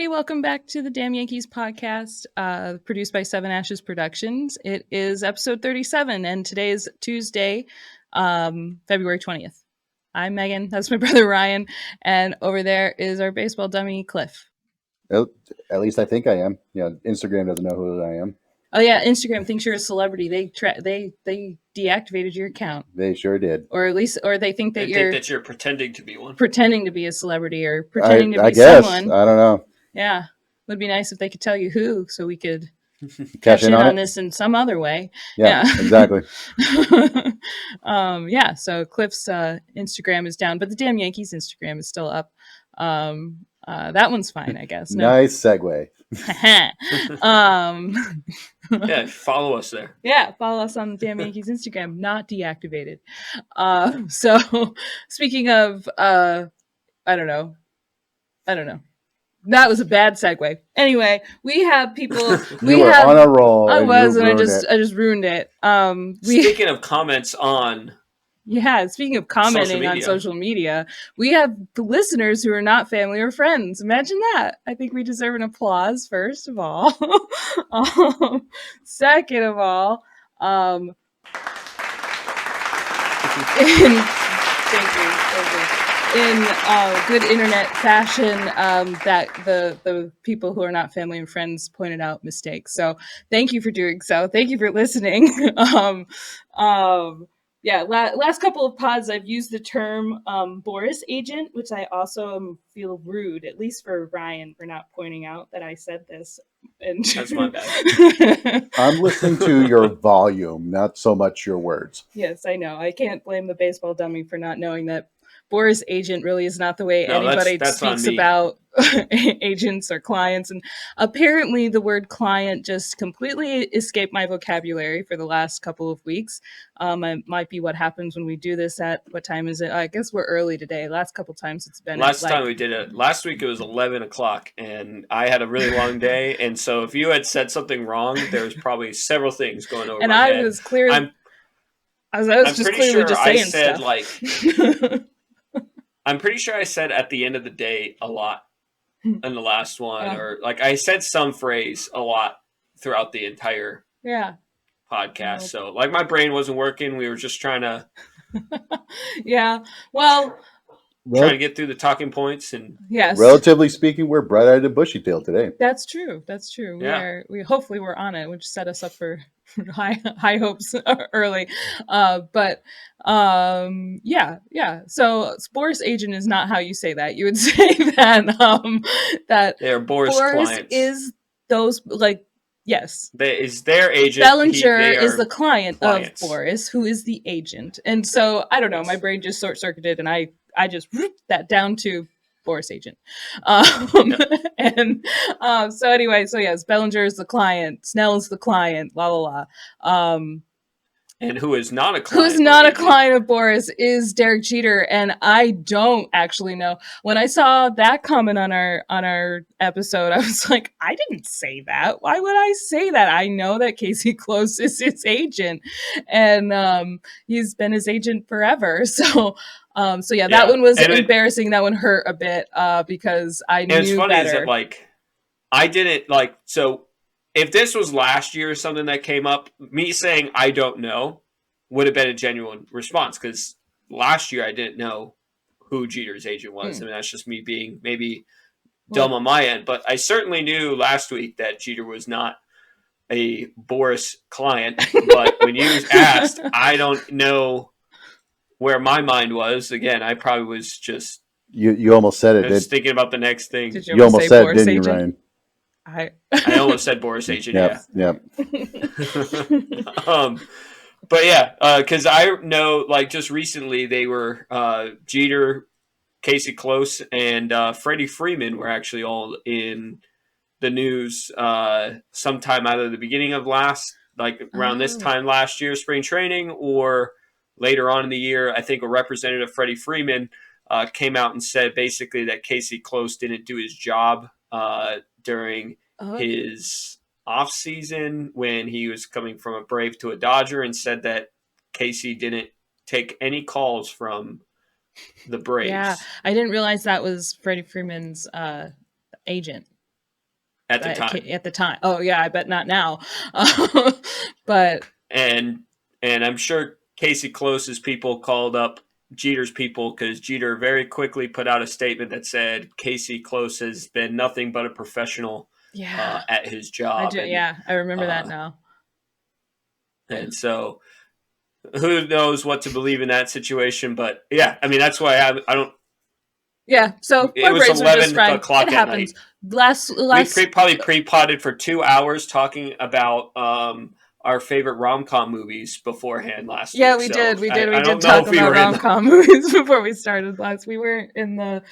everybody. Welcome back to the Damn Yankees podcast, produced by Seven Ashes Productions. It is episode 37, and today is Tuesday, February 20th. I'm Megan. That's my brother Ryan, and over there is our baseball dummy Cliff. At least I think I am. Instagram doesn't know who I am. Oh yeah, Instagram thinks you're a celebrity. They deactivated your account. They sure did. Or they think that you're pretending to be one. Pretending to be a celebrity or pretending to be someone. I don't know. Yeah. It would be nice if they could tell you who, so we could cash in on this in some other way. Yeah. Exactly. So Cliff's Instagram is down, but the Damn Yankees Instagram is still up. That one's fine, I guess. No. Nice segue. Yeah, follow us there. Yeah, follow us on the Damn Yankees Instagram, not deactivated. So speaking of, I don't know. That was a bad segue. Anyway, we have people. You were on a roll. I was, and I just ruined it. Speaking of comments on. Yeah, speaking of commenting on social media, we have the listeners who are not family or friends. Imagine that. I think we deserve an applause, first of all. Second of all, in good internet fashion, that the people who are not family and friends pointed out mistakes. So thank you for doing so. Thank you for listening. Last couple of pods, I've used the term Boris agent, which I also feel rude, at least for Ryan, for not pointing out that I said this. And that's my bad. I'm listening to your volume, not so much your words. Yes, I know. I can't blame the baseball dummy for not knowing that Boris agent really is not the way anybody speaks about agents or clients. And apparently the word client just completely escaped my vocabulary for the last couple of weeks. It might be what happens when we do this at, what time is it? I guess we're early today. Last couple times it's been. Last time we did it, last week it was 11 o'clock and I had a really long day. And so if you had said something wrong, there was probably several things going over my head. And I was clearly, I was just clearly just saying stuff. I'm pretty sure I said at the end of the day a lot in the last one, or like I said some phrase a lot throughout the entire podcast. So like my brain wasn't working. We were just trying to trying to get through the talking points. And relatively speaking, we're bright-eyed and bushy-tailed today. That's true. Yeah. We hopefully we're on it, which set us up for high hopes early. So Boris agent is not how you say that. You would say that they're Boris clients. Is those yes. Is their agent. Bellinger is the client of Boris, who is the agent. And so I don't know, my brain just short-circuited and I just wrote that down to Boris agent. So anyway, yes, Bellinger is the client, Snell is the client, la. And who is not a client? Who's not a client of Boris is Derek Jeter, and I don't actually know. When I saw that comment on our episode, I was like, I didn't say that. Why would I say that? I know that Casey Close is his agent, and he's been his agent forever. So that one was embarrassing. That one hurt a bit because I knew better. And it's funny is that I didn't so. If this was last year or something that came up, me saying I don't know would have been a genuine response because last year I didn't know who Jeter's agent was. I mean, that's just me being maybe dumb on my end. But I certainly knew last week that Jeter was not a Boris client. But when you asked, I don't know where my mind was. Again, I probably was just... You almost said it. Just thinking about the next thing. Did you almost said it, didn't you, Ryan? I almost said Boris agent. Yeah. But because I know, just recently they were Jeter, Casey Close, and Freddie Freeman were actually all in the news sometime either the beginning of around this time last year, spring training, or later on in the year. I think a representative, Freddie Freeman, came out and said basically that Casey Close didn't do his job during his off season when he was coming from a Brave to a Dodger, and said that Casey didn't take any calls from the Braves. Yeah, I didn't realize that was Freddie Freeman's agent. at the time. At the time. Oh yeah, I bet not now. But and I'm sure Casey Close's people called up Jeter's people because Jeter very quickly put out a statement that said Casey Close has been nothing but a professional at his job. I remember that now. And so who knows what to believe in that situation, but yeah, I mean, that's why I don't. Yeah, so it was 11 o'clock it at happens. Night. We probably pre-potted for 2 hours talking about our favorite rom-com movies beforehand last week. Yeah, we did. We did talk about rom-com movies before we started last. We weren't in the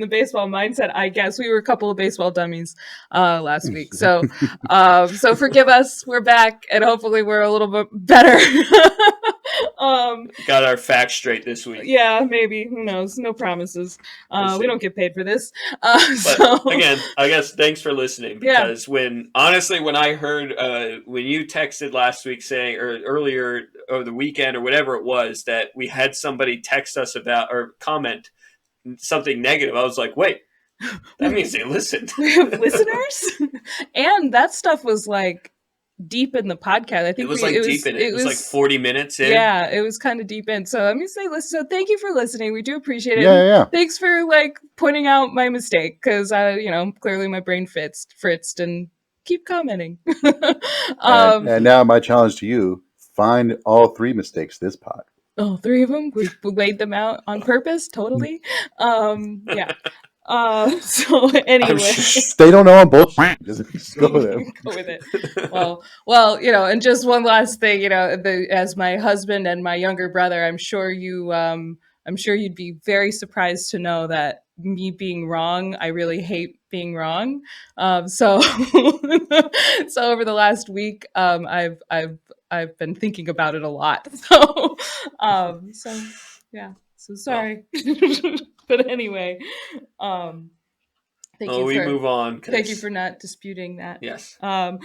baseball mindset, I guess. We were a couple of baseball dummies last week. So so forgive us. We're back, and hopefully we're a little bit better. Got our facts straight this week. Yeah, maybe. Who knows? No promises. We don't get paid for this. But again, I guess thanks for listening, because when I heard when you texted last week saying, or earlier or the weekend or whatever it was, that we had somebody text us about or comment something negative, I was like, wait, that means they listened. We have listeners? And that stuff was like deep in the podcast. I think it was deep in it. It was like 40 minutes in. Yeah, it was kind of deep in. So let me say, so thank you for listening. We do appreciate it. Yeah. Thanks for like pointing out my mistake, because clearly my brain fritzed, and keep commenting. And now my challenge to you: find all 3 mistakes this pod. Oh, 3 of them? We laid them out on purpose, totally. Yeah. So anyway, they don't know I'm bullshit. Just go with it. Go with it. Well, and just one last thing, as my husband and my younger brother, I'm sure you'd be very surprised to know that me being wrong, I really hate being wrong. So over the last week, I've been thinking about it a lot. So yeah. So sorry. But anyway, move on. Thank you for not disputing that. Yes. And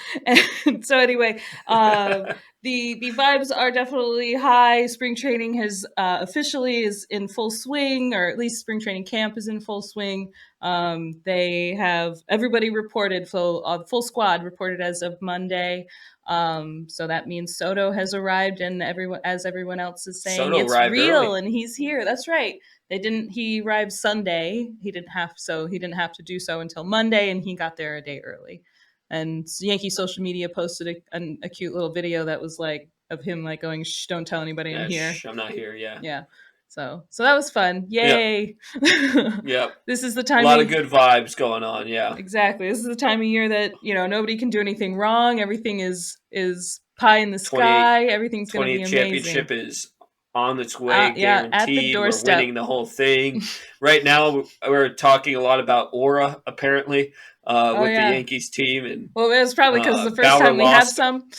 so anyway, the vibes are definitely high. Spring training has officially is in full swing, or at least spring training camp is in full swing. They have everybody reported, full squad reported as of Monday. So that means Soto has arrived, and everyone else is saying Soto it's real early. and he's here. That's right. He arrived Sunday. He didn't have to do so until Monday, and he got there a day early. And Yankee social media posted a cute little video that was like of him like going, "Shh, don't tell anybody I'm here." I'm not here. Yeah. Yeah. So that was fun. Yay. Yep. This is the time. A lot of good vibes going on. Yeah. Exactly. This is the time of year that, nobody can do anything wrong. Everything is pie in the sky. Everything's going to be amazing. 20th championship is on its way, guaranteed. At the doorstep. We're winning the whole thing. Right now, we're talking a lot about aura, apparently, with the Yankees team. And well, it was probably because the first time we had some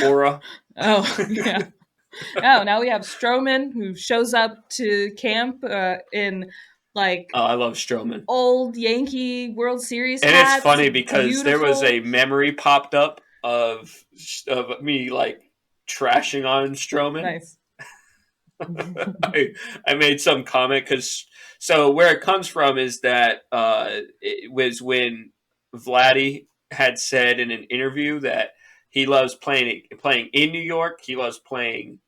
aura. Oh, yeah. Oh, now we have Stroman, who shows up to camp in like. Oh, I love Stroman. Old Yankee World Series and hats. It's funny because there was a memory popped up of me like trashing on Stroman. Nice. I made some comment so where it comes from is that it was when Vladdy had said in an interview that he loves playing in New York. He loves playing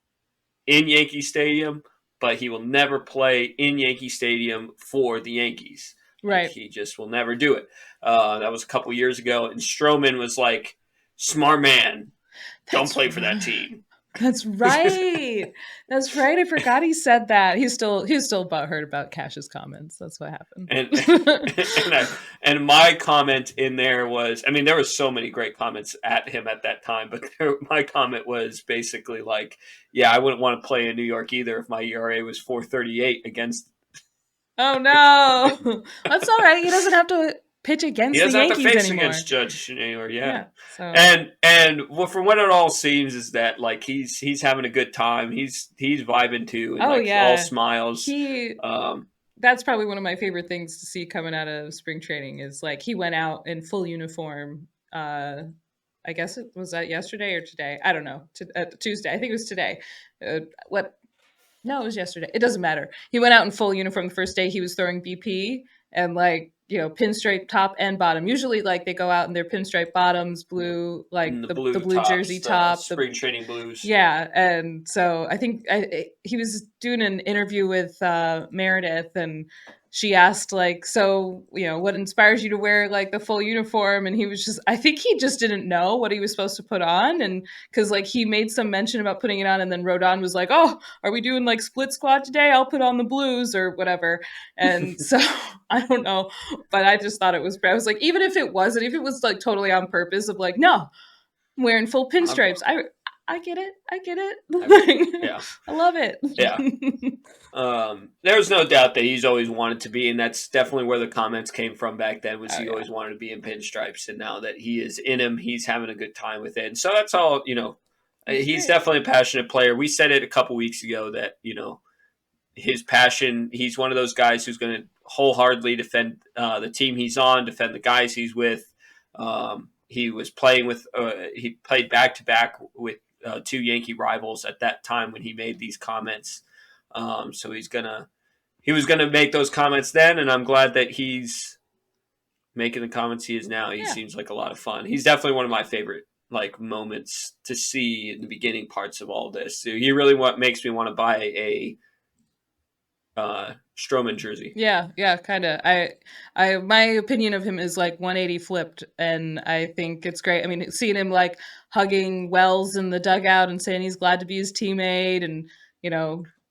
in Yankee Stadium, but he will never play in Yankee Stadium for the Yankees. Right. Like, he just will never do it. That was a couple years ago, and Stroman was like, "Smart man, don't play for that team." That's right. That's right. I forgot he said that. He's still butthurt about Cash's comments. That's what happened. And my comment in there was, I mean, there was so many great comments at him at that time, but my comment was basically like, yeah, I wouldn't want to play in New York either if my ERA was 4.38 against. Oh no, that's all right. He doesn't have to pitch against the Yankees anymore. He doesn't have to face against Judge anymore. Yeah. So. And well, from what it all seems is that like he's having a good time. He's vibing too. And, all smiles. That's probably one of my favorite things to see coming out of spring training is like he went out in full uniform. I guess it was that yesterday or today. I don't know. Tuesday. I think it was today. No, it was yesterday. It doesn't matter. He went out in full uniform the first day. He was throwing BP and like pinstripe top and bottom. Usually like they go out in their pinstripe bottoms, blue, like And the blue jersey the top, spring training blues. Yeah, and so I think he was doing an interview with Meredith, and she asked like, so what inspires you to wear like the full uniform? And he was just, I think he just didn't know what he was supposed to put on, and because like he made some mention about putting it on, and then Rodon was like, oh, are we doing like split squad today? I'll put on the blues or whatever. And so I don't know, but I just thought it was. I was like, even if it wasn't, if it was like totally on purpose of like, no, I'm wearing full pinstripes. I get it. Yeah. I love it. Yeah. There's no doubt that he's always wanted to be, and that's definitely where the comments came from back then, was he always wanted to be in pinstripes, and now that he is in him, he's having a good time with it. And so that's all, he's definitely a passionate player. We said it a couple weeks ago that, his passion, he's one of those guys who's going to wholeheartedly defend the team he's on, defend the guys he's with. He was playing with, he played back-to-back with two Yankee rivals at that time when he made these comments. So he was gonna make those comments then, and I'm glad that he's making the comments he is now. He seems like a lot of fun. He's definitely one of my favorite moments to see in the beginning parts of all this. So he really makes me want to buy a Stroman jersey. Yeah, kind of. I my opinion of him is like 180 flipped, and I think it's great. I mean, seeing him like hugging Wells in the dugout and saying he's glad to be his teammate, and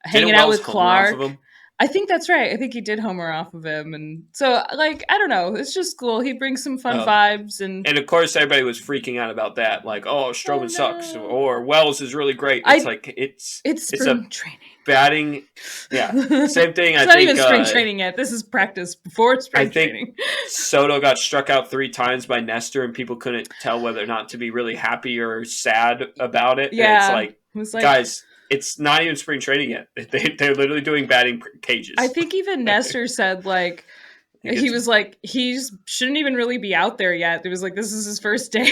hanging out with Clark. I think that's right. I think he did homer off of him, and so like I don't know, it's just cool. He brings some fun vibes, and of course everybody was freaking out about that, like, oh, Stroman sucks, or Wells is really great. It's it's spring training. Batting, yeah, same thing. It's not even spring training yet. This is practice before spring training. Soto got struck out 3 times by Nestor, and people couldn't tell whether or not to be really happy or sad about it. Yeah, and it was like, guys, it's not even spring training yet. They're literally doing batting cages. I think even Nestor said like, he was like, he shouldn't even really be out there yet. It was like, this is his first day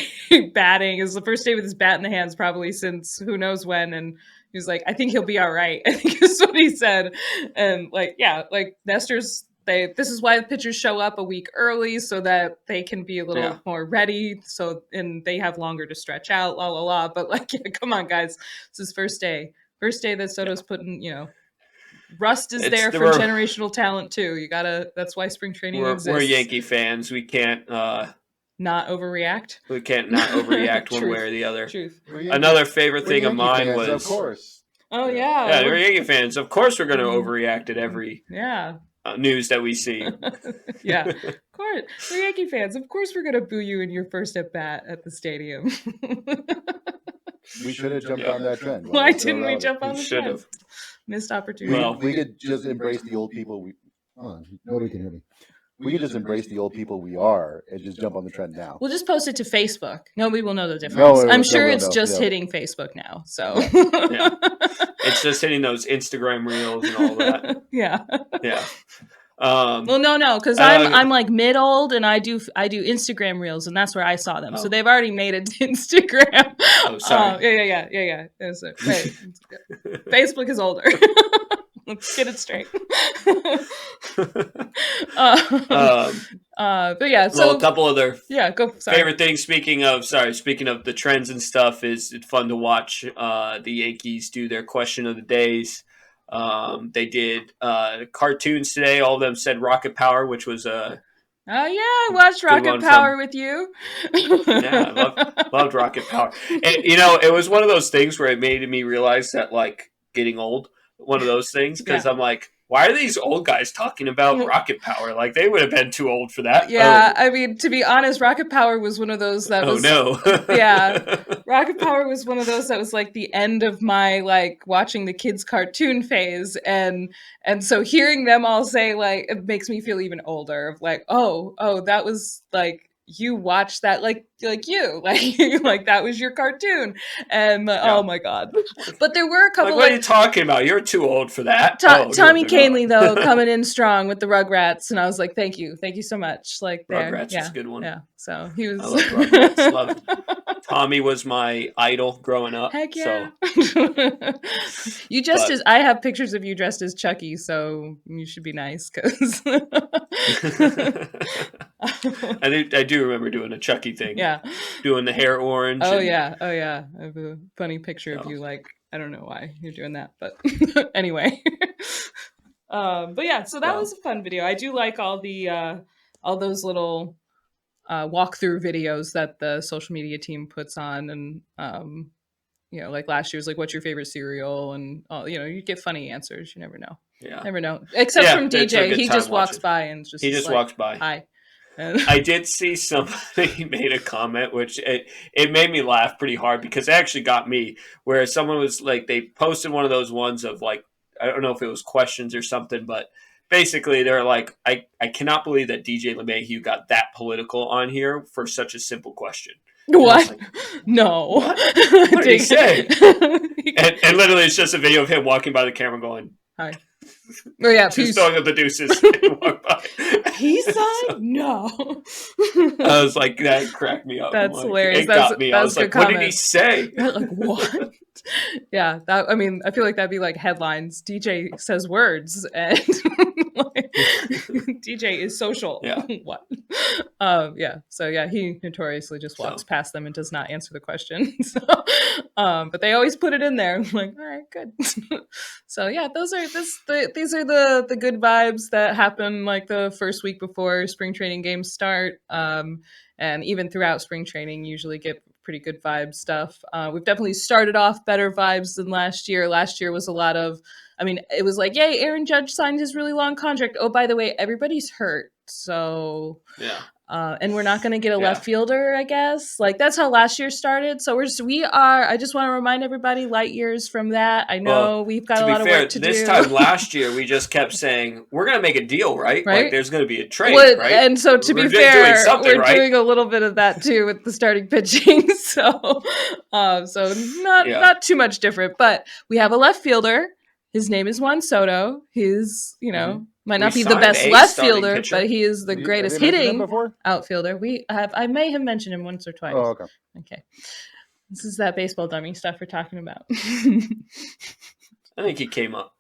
batting. It was the first day with his bat in the hands probably since who knows when. And he was like, I think he'll be all right. I think is what he said. And Nestor's, this is why the pitchers show up a week early so that they can be a little more ready. And they have longer to stretch out, la, la, la. But come on, guys. It's his first day. First day that Soto's putting, Rust is there for generational talent too. That's why spring training exists. We're Yankee fans. We can't not overreact. We can't not overreact one way or the other. Truth. Another favorite thing of mine was, of course. Oh yeah. Yeah, we're Yankee fans. Of course, we're going to overreact at every news that we see. Yeah, of course. We're Yankee fans. Of course, we're going to boo you in your first at bat at the stadium. We should have jumped on that trend. Why didn't we jump on the should trend? have. Missed opportunity. Well, we could just embrace the old people. Nobody can hear me. We could just embrace the old people we are and just jump on the trend now. We'll just post it to Facebook. Nobody will know the difference. I'm sure it's just hitting Facebook now. So it's just hitting those Instagram reels and all that. Yeah. Well, no, because I'm like mid-old, and I do Instagram reels, and that's where I saw them. So they've already made it to Instagram. Oh, sorry. Yeah. Right. Facebook is older. Let's get it straight. But yeah, so a couple other favorite things. Speaking of the trends and stuff, is it's fun to watch the Yankees do their question of the days. They did cartoons today. All of them said Rocket Power, which was a I watched Rocket Power with you. Yeah, I loved Rocket Power. And it was one of those things where it made me realize that like getting old, one of those things, because I'm like, why are these old guys talking about Rocket Power? Like, they would have been too old for that. Yeah, I mean, to be honest, Rocket Power was one of those that was... Oh, no. Yeah. Rocket Power was one of those that was, like, the end of my, like, watching the kids' cartoon phase. And so hearing them all say, like, it makes me feel even older. Of like, oh, that was, like... You watched that like you like that was your cartoon, and oh my god! But there were a couple. What are you talking about? You're too old for that. Tommy Canley though coming in strong with the Rugrats, and I was like, thank you so much. Like Rugrats is a good one. Yeah, so he was. I love Rugrats. Tommy was my idol growing up. Heck yeah. So, You just but- as I have pictures of you dressed as Chucky, so you should be nice because I do remember doing a Chucky thing. yeah. Doing the hair orange. Oh and- yeah. Oh yeah. I have a funny picture of So. you. Like I don't know why you're doing that, but anyway. But yeah, so that Wow. was a fun video. I do like all those little walkthrough videos that the social media team puts on, and you know, like last year was like, "What's your favorite cereal?" And you know, you get funny answers. You never know. Yeah. Never know. Except Yeah, from it's a DJ, good he time just walks watching. by and just He just like, walks by. Hi. And I did see somebody made a comment, which it made me laugh pretty hard because it actually got me. Where someone was like, they posted one of those ones of like, I don't know if it was questions or something, but basically they're like, I cannot believe that DJ LeMahieu got that political on here for such a simple question. what? Like, no. what? What did he say? Hi. And literally, it's just a video of him walking by the camera going, Oh yeah, just peace. throwing up the deuces and walk by. Peace sign? So, No. I was like, that cracked me up. That's I'm like, hilarious. It That's- got me. I that's was a like, good what did he comment. say? Like what? Yeah, that I mean, I feel like that'd be like headlines. DJ says words, and like, DJ is social. Yeah. What? Yeah. So yeah, he notoriously just walks So. past them and does not answer the question. So, but they always put it in there. I'm like, all right, good. So yeah, these are the good vibes that happen like the first week before spring training games start. And even throughout spring training, usually get pretty good vibe stuff. We've definitely started off better vibes than last year. Last year was a lot of, I mean, it was like, yay, Aaron Judge signed his really long contract. Oh, by the way, everybody's hurt. So, Yeah. and we're not going to get a Yeah. left fielder, I guess. Like that's how last year started. So we are. I just want to remind everybody, light years from that. I know Well, we've got to a be lot of fair, work to this do. time last year, we just kept saying, we're going to make a deal, right? Right? Like, there's going to be a trade, Well, right? and so to be We're doing fair, something, we're right? doing a little bit of that too with the starting pitching. So, so not too much different, but we have a left fielder. His name is Juan Soto. He's might not We be the signed best a left starting fielder, pitcher. but he is the greatest Have you mentioned him hitting before? outfielder. I may have mentioned him once or twice. Oh, okay. Okay. This is that baseball dummy stuff we're talking about. I think he came up.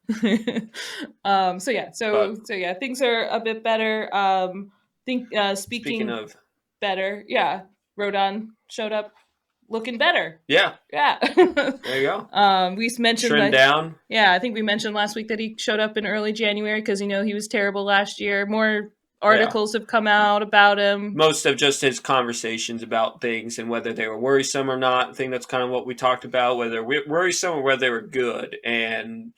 So yeah, things are a bit better. Speaking Speaking of, better, yeah, Rodon showed up looking better. yeah, Yeah. there you go. We mentioned Trim like, down. yeah, I think we mentioned last week that he showed up in early January because he was terrible last year. More articles have come out about him. Most of just his conversations about things and whether they were worrisome or not. I think that's kind of what we talked about, whether we're worrisome or whether they were good. And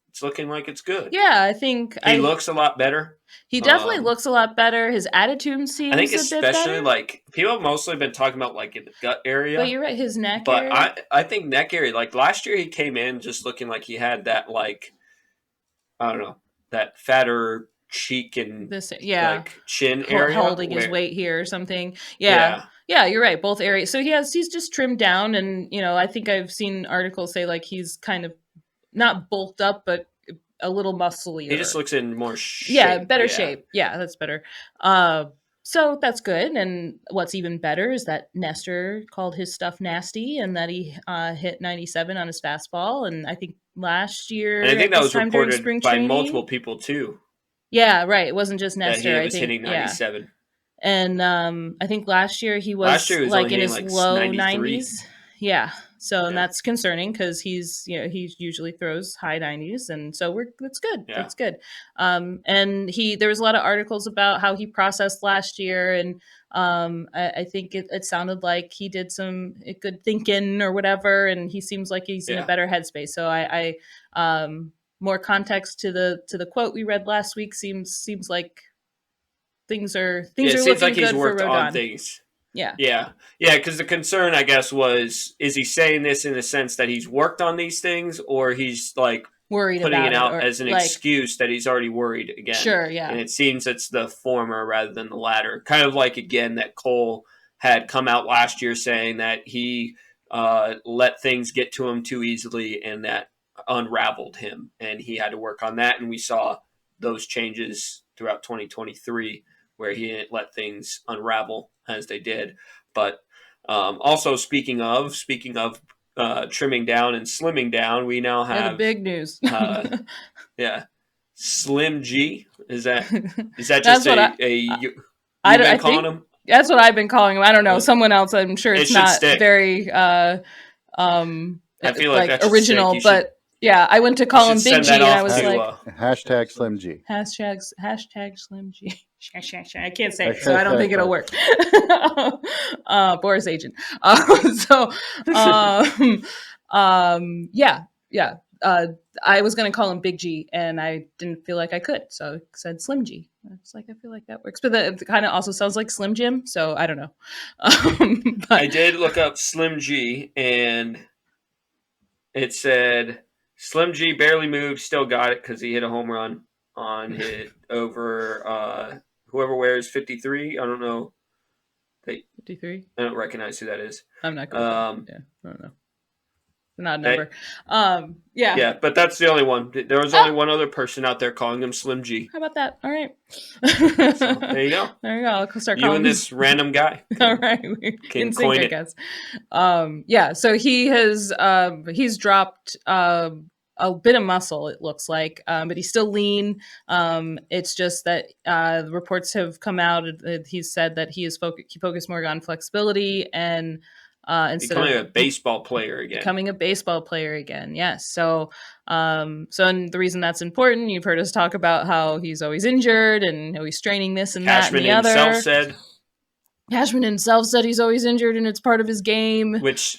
it's looking like it's good. Yeah, I think He looks a lot better. he definitely looks a lot better. His attitude seems I think a bit especially better. like people have mostly been talking about like in the gut area. But you're right, his neck But area. I think neck area, like last year he came in just looking like he had that like, I don't know, that fatter cheek and like chin area. Holding his weight here or something. Yeah, you're right. Both areas. So he's just trimmed down, and I think I've seen articles say like he's kind of not bulked up, but a little musclier. He just looks in more shape. Better shape. Yeah, that's better. So that's good. And what's even better is that Nestor called his stuff nasty and that he hit 97 on his fastball. And I think last year, and I think that was reported spring by training, multiple people too. Yeah, right. It wasn't just Nestor. That he was hitting 97. Yeah. And I think last year he was like in his low 90s. Yeah. So and that's concerning because he's he usually throws high 90s, and so that's good. Yeah. That's good. And there was a lot of articles about how he processed last year, and I think it sounded like he did some good thinking or whatever, and he seems like he's in a better headspace. So I more context to the quote we read last week seems like things are it looking seems like good he's worked for Rodon. on things. Yeah. Because the concern, I guess, was is he saying this in the sense that he's worked on these things, or he's like worried putting about it out or as an excuse that he's already worried again? Sure, yeah. And it seems it's the former rather than the latter. Kind of like again that Cole had come out last year saying that he let things get to him too easily, and that unraveled him, and he had to work on that. And we saw those changes throughout 2023 where he didn't let things unravel as they did. But Also, speaking of trimming down and slimming down, we now Yeah, the have big news. yeah, Slim G. Is that just That's what you've I been calling think him? that's what I've been calling him. I don't know. Uh, Someone else, I'm sure It it's should not stick. very I feel like like that should stick. original, You should but yeah, I went to call him Big send G that and I off was like to. Hashtag Slim G. hashtag Slim G. I can't say it, so I don't think it'll work. Boris agent. So yeah. I was gonna call him Big G, and I didn't feel like I could, so I said Slim G. It's like I feel like that works, but it kind of also sounds like Slim Jim, so I don't know. But I did look up Slim G, and it said Slim G barely moved, still got it because he hit a home run on hit over whoever wears 53. I don't know. 53. I don't recognize who that is. I'm not going. Yeah, I don't know. Not a number. Yeah. Yeah, but that's the only one. There was only one other person out there calling him Slim G. How about that? All right. So, there you go. There you go. I'll start You calling and this random guy. All right. In sync, I guess. Yeah. So he has he's dropped a bit of muscle, it looks like, but he's still lean. It's just that the reports have come out. He's said that he focused more on flexibility and instead becoming of a baseball player again. Becoming a baseball player again, yes. So, and the reason that's important, you've heard us talk about how he's always injured and how he's straining this and that and the other. Cashman himself said he's always injured and it's part of his game. Which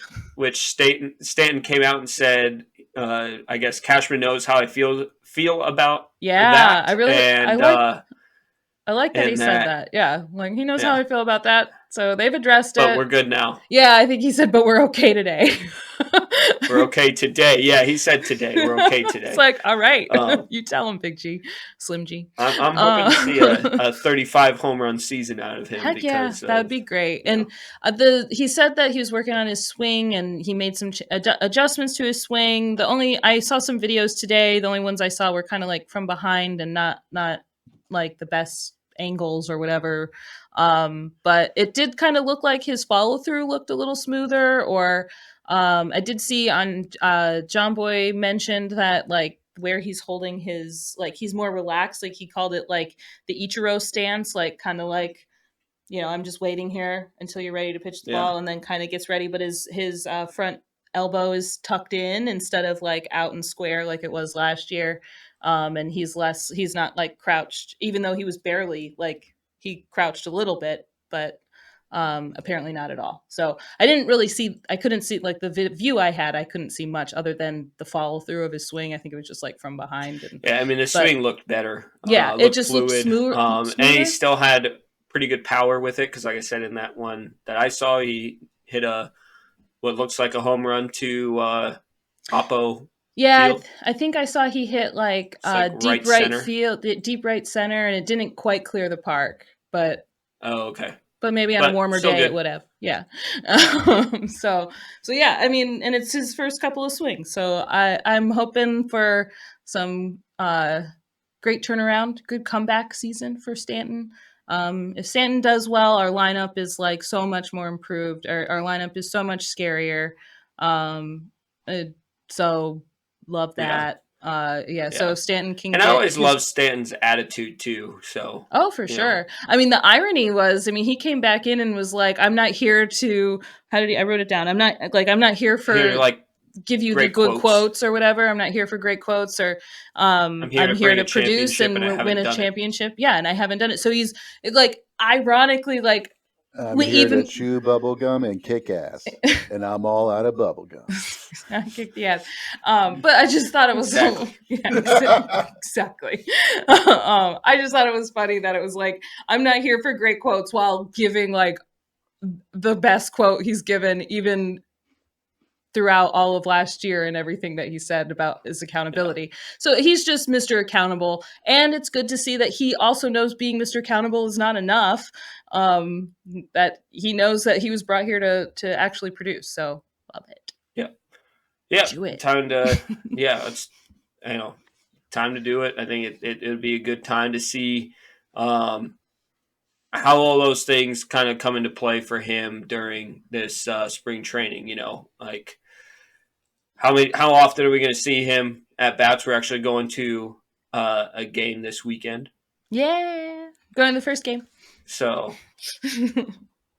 Stanton came out and said, I guess Cashman knows how I feel about that. I like that he said that. Yeah, like he knows how I feel about that. So they've addressed it. But we're good now. Yeah, I think he said, but we're okay today. We're okay today. Yeah, he said today. We're okay today. It's like, all right. You tell him, Big G. Slim G. I'm hoping to see a 35 home run season out of him. Heck yeah, that would be great. And he said that he was working on his swing and he made some adjustments to his swing. I saw some videos today. The only ones I saw were kind of like from behind and not like the best angles or whatever. But it did kind of look like his follow through looked a little smoother. Or I did see on John Boy mentioned that like where he's holding his, like he's more relaxed. Like he called it like the Ichiro stance, like kind of like, I'm just waiting here until you're ready to pitch the ball, and then kind of gets ready. But his front elbow is tucked in instead of like out and square like it was last year. And he's not like crouched, even though he was barely like he crouched a little bit, but apparently not at all. So I couldn't see like the view I had. I couldn't see much other than the follow through of his swing. I think it was just like from behind. The swing looked better. Yeah, it just looked smoother. And he still had pretty good power with it because, like I said, in that one that I saw, he hit what looks like a home run to Oppo. Yeah, I think I saw he hit like deep right field, deep right center, and it didn't quite clear the park. But okay. But maybe on a warmer day it would have. Yeah. So yeah, I mean, and it's his first couple of swings. So I'm hoping for some great turnaround, good comeback season for Stanton. If Stanton does well, our lineup is like so much more improved. Our lineup is so much scarier. So love that. So Stanton can I always love Stanton's attitude too. So for sure. I mean, the irony was, he came back in and was like, I'm not here to I wrote it down. I'm not here for like give you the good quotes or whatever. I'm not here for great quotes or I'm here to produce and win a championship. Yeah, and I haven't done it. So he's like ironically like I'm here to chew bubble gum and kick ass, and I'm all out of bubble gum. I kicked the ass, but I just thought it was exactly. I just thought it was funny that it was like I'm not here for great quotes while giving like the best quote he's given even throughout all of last year and everything that he said about his accountability. Yeah. So he's just Mr. Accountable. And it's good to see that he also knows being Mr. Accountable is not enough. That he knows that he was brought here to actually produce. So love it. Yeah. Yeah. Do it. Time to, it's, time to do it. I think it would be a good time to see, how all those things kind of come into play for him during this spring training. Like how often are we going to see him at bats? We're actually going to a game this weekend, Yeah. Going to the first game.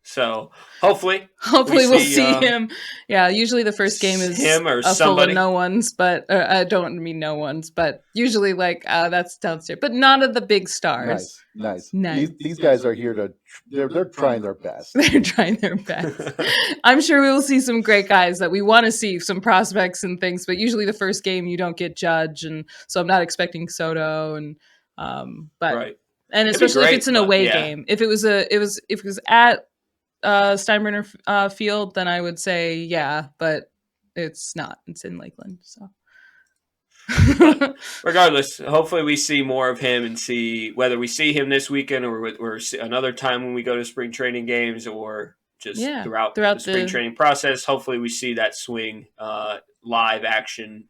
so hopefully Hopefully we'll see him. Yeah, usually the first game is him or full of somebody. no ones, but I don't mean no ones, but usually like that's downstairs, but none of the big stars. Nice. Nice. These guys are here they're trying their best. They're trying their best. I'm sure we will see some great guys that we want to see, some prospects and things, but usually the first game you don't get Judge, and so I'm not expecting Soto, and but Right. and especially if it's an away game. If it was at Steinbrenner Field, then I would say yeah, but it's not. It's in Lakeland, so. Regardless, hopefully we see more of him and see whether we see him this weekend or another time when we go to spring training games or just throughout the spring training process. Hopefully we see that swing live action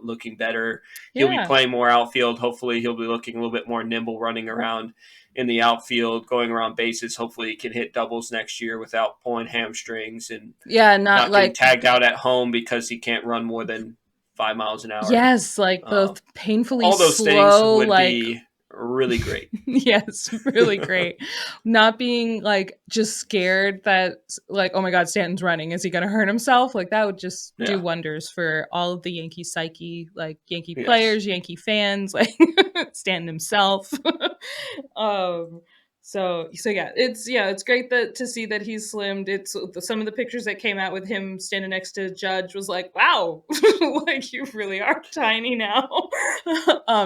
looking better. He'll be playing more outfield. Hopefully he'll be looking a little bit more nimble running around in the outfield, going around bases. Hopefully he can hit doubles next year without pulling hamstrings and not like getting tagged out at home because he can't run more than 5 miles an hour. Yes, like both painfully all those slow, things would be really great. Yes, really great. Not being like just scared that like, oh my God, Stanton's running. Is he going to hurt himself? Like that would just do wonders for all of the Yankee psyche, like Yankee players, Yankee fans, like Stanton himself. So yeah, it's great to see that he's slimmed. It's some of the pictures that came out with him standing next to Judge was like, wow, like you really are tiny now.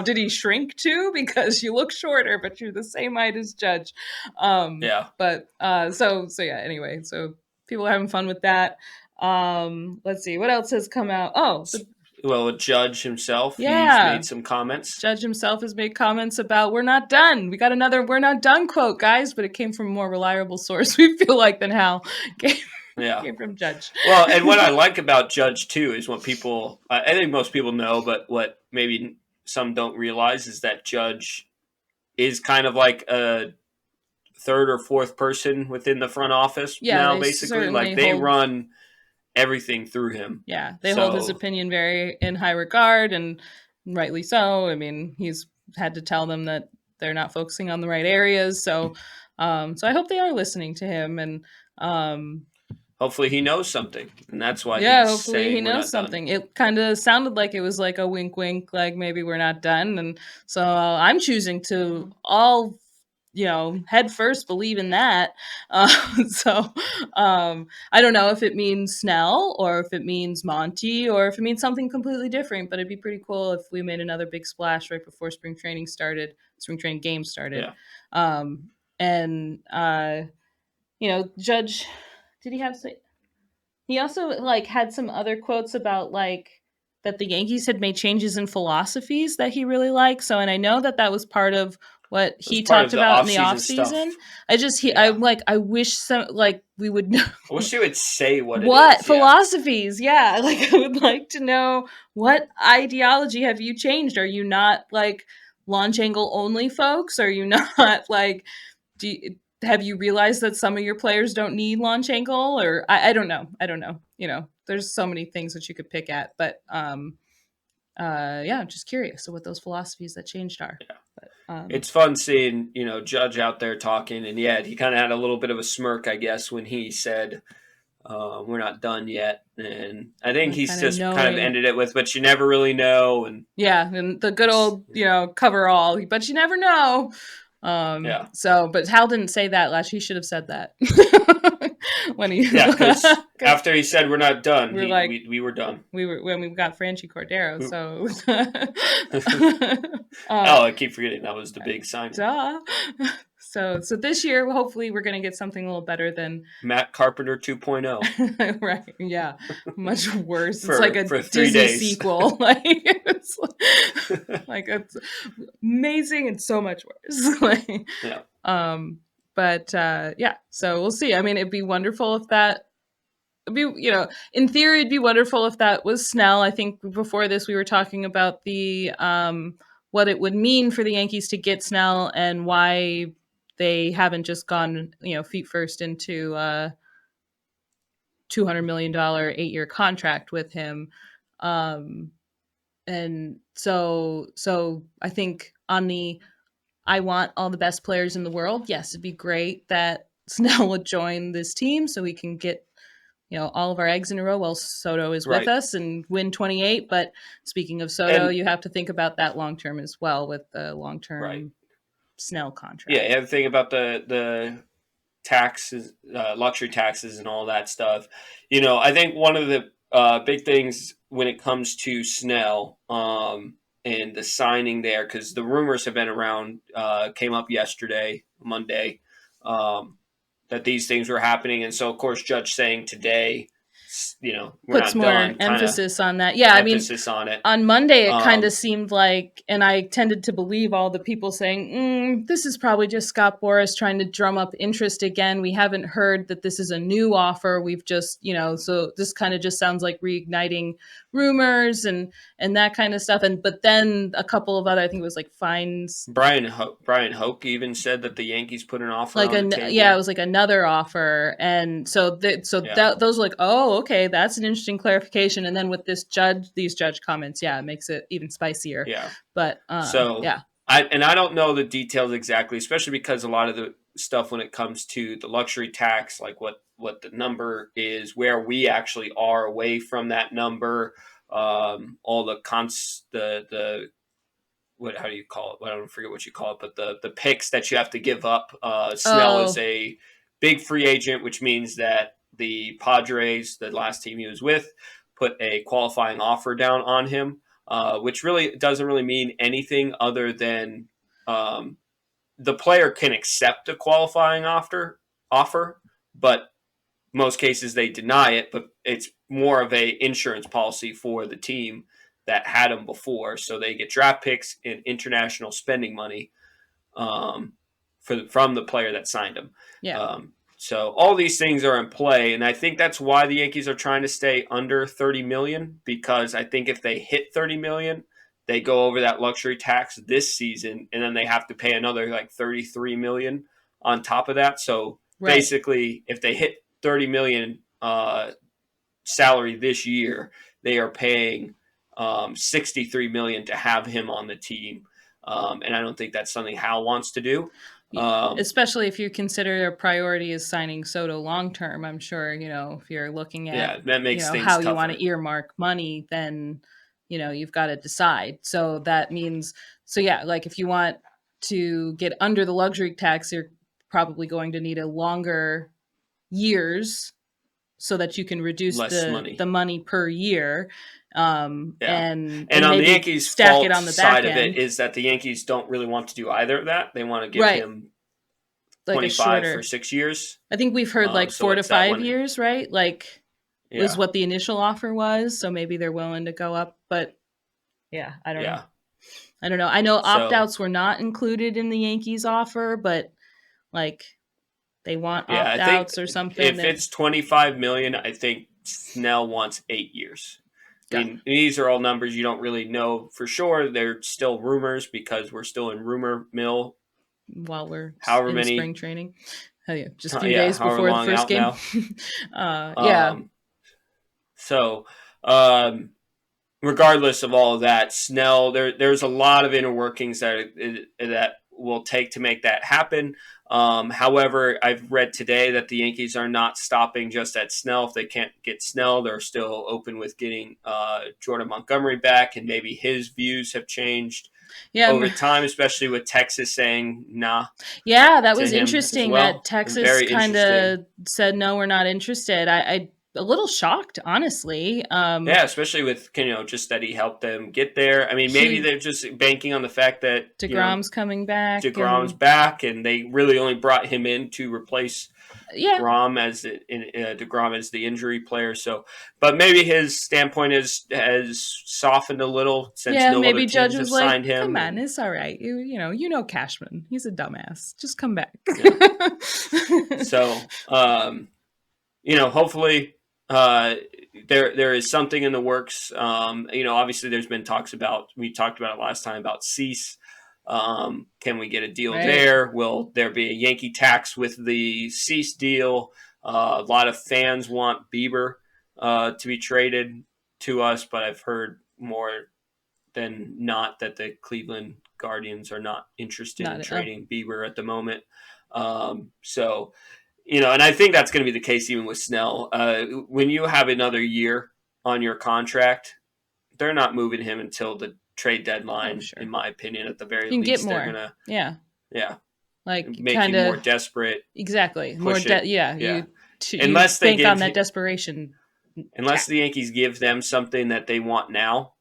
Did he shrink too? Because you look shorter, but you're the same height as Judge. But so yeah. Anyway, so people are having fun with that. Let's see what else has come out. Well, Judge himself, he's made some comments. Judge himself has made comments about we're not done. We got another we're not done quote, guys, but it came from a more reliable source, we feel like, than Hal. Came from Judge. Well, and what I like about Judge, too, is what people, I think most people know, but what maybe some don't realize is that Judge is kind of like a third or fourth person within the front office now, basically. Like they run everything through him. Yeah, they hold his opinion very in high regard, and rightly so. I mean, he's had to tell them that they're not focusing on the right areas. So I hope they are listening to him, and hopefully he knows something, and that's why hopefully he knows something. Done. It kind of sounded like it was like a wink wink, like maybe we're not done. And so I'm choosing to all head first believe in that. So I don't know if it means Snell or if it means Monty or if it means something completely different, but it'd be pretty cool if we made another big splash right before spring training game started. And Judge, did he have he also like had some other quotes about like that the Yankees had made changes in philosophies that he really liked. So, and I know that was part of what he talked about in the off season. I'm like, I wish we would know. I wish he would say what philosophies. Yeah. Like I would like to know, what ideology have you changed? Are you not like launch angle only folks? Are you not like, have you realized that some of your players don't need launch angle? Or I don't know. There's so many things that you could pick at, but I'm just curious of what those philosophies that changed are. Yeah. But, it's fun seeing, Judge out there talking, and he kind of had a little bit of a smirk, I guess, when he said, we're not done yet. And I think he's just kind of ended it with, but you never really know. And and the good old, cover all, but you never know. So, but Hal didn't say that last. He should have said that when he. Yeah, because after he said we're not done, we were done. We were when we got Franchi Cordero. So. I keep forgetting that was the big sign. Duh. So this year, hopefully, we're going to get something a little better than Matt Carpenter 2.0. Right? Yeah, much worse. It's like a Disney sequel. It's amazing and so much worse. So we'll see. I mean, it'd be wonderful if that. In theory, it'd be wonderful if that was Snell. I think before this, we were talking about the what it would mean for the Yankees to get Snell and why they haven't just gone, feet first into $200 million 8-year contract with him. And so I think I want all the best players in the world. Yes, it'd be great that Snell would join this team so we can get, all of our eggs in a row while Soto is with us and win 28. But speaking of Soto, you have to think about that long term as well with the long term Snell contract. Yeah, you have to think about the taxes, luxury taxes, and all that stuff. I think one of the big things when it comes to Snell and the signing there, because the rumors have been around, came up yesterday, Monday, that these things were happening. And so, of course, Judge saying today, we're puts not more done, emphasis on that. Yeah, emphasis on it. On Monday, it kind of seemed like, and I tended to believe all the people saying, this is probably just Scott Boras trying to drum up interest again. We haven't heard that this is a new offer. We've just, so this kind of just sounds like reigniting rumors and that kind of stuff. But then a couple of other, I think it was like fines. Brian Hoke even said that the Yankees put an offer on the table. Yeah, it was like another offer. And so those were like, oh, okay, that's an interesting clarification. And then with these judge comments, it makes it even spicier. Yeah. But yeah. I don't know the details exactly, especially because a lot of the stuff when it comes to the luxury tax, like what the number is, where we actually are away from that number, all the how do you call it? I don't forget what you call it, but the picks that you have to give up. Snell is a big free agent, which means that the Padres, the last team he was with, put a qualifying offer down on him, which really doesn't really mean anything other than the player can accept a qualifying offer, but most cases they deny it. But it's more of a insurance policy for the team that had him before, so they get draft picks and international spending money from the player that signed him. Yeah. So all these things are in play, and I think that's why the Yankees are trying to stay under $30 million, because I think if they hit $30 million, they go over that luxury tax this season, and then they have to pay another like $33 million on top of that. So basically, if they hit $30 million salary this year, they are paying $63 million to have him on the team, and I don't think that's something Hal wants to do. Especially if you consider your priority is signing Soto long term. I'm sure if you're looking at that makes things how tougher. You want to earmark money, then you've got to decide. So that means like if you want to get under the luxury tax, you're probably going to need a longer years so that you can reduce the money per year. And on the Yankees' fault it on the side of it is that the Yankees don't really want to do either of that. They want to give him like 25 for 6 years. I think we've heard 4 to 5 years, right? Was what the initial offer was. So maybe they're willing to go up, but I don't know. I don't know. I know opt-outs were not included in the Yankees offer, but they want opt-outs or something. If it's $25 million, I think Snell wants 8 years. I mean, these are all numbers you don't really know for sure. They're still rumors because we're still in rumor mill. While we're in spring training. Just a few days before the first game. So, regardless of all of that, Snell, there's a lot of inner workings that will take to make that happen. However, I've read today that the Yankees are not stopping just at Snell. If they can't get Snell, they're still open with getting Jordan Montgomery back, and maybe his views have changed over time, especially with Texas saying nah. Yeah, that was interesting that Texas kind of said, no, we're not interested. I a little shocked, honestly. Especially with just that he helped them get there. I mean, maybe they're just banking on the fact that DeGrom's coming back. DeGrom's back, and they really only brought him in to replace DeGrom as the injury player. So, but maybe his standpoint has softened a little since no maybe other Judge teams was have signed him. Come on, it's all right. You know Cashman. He's a dumbass. Just come back. So, hopefully. There is something in the works. Obviously there's been talks about, we talked about it last time, about Cease. Can we get a deal there? Will there be a Yankee tax with the Cease deal? A lot of fans want Bieber to be traded to us, but I've heard more than not that the Cleveland Guardians are not interested in trading Bieber at the moment. So, and I think that's going to be the case even with Snell. When you have another year on your contract, they're not moving him until the trade deadline, in my opinion. At the very least, get more. They're gonna, like make you more desperate. Exactly, more. Unless they bank on that desperation. Unless the Yankees give them something that they want now,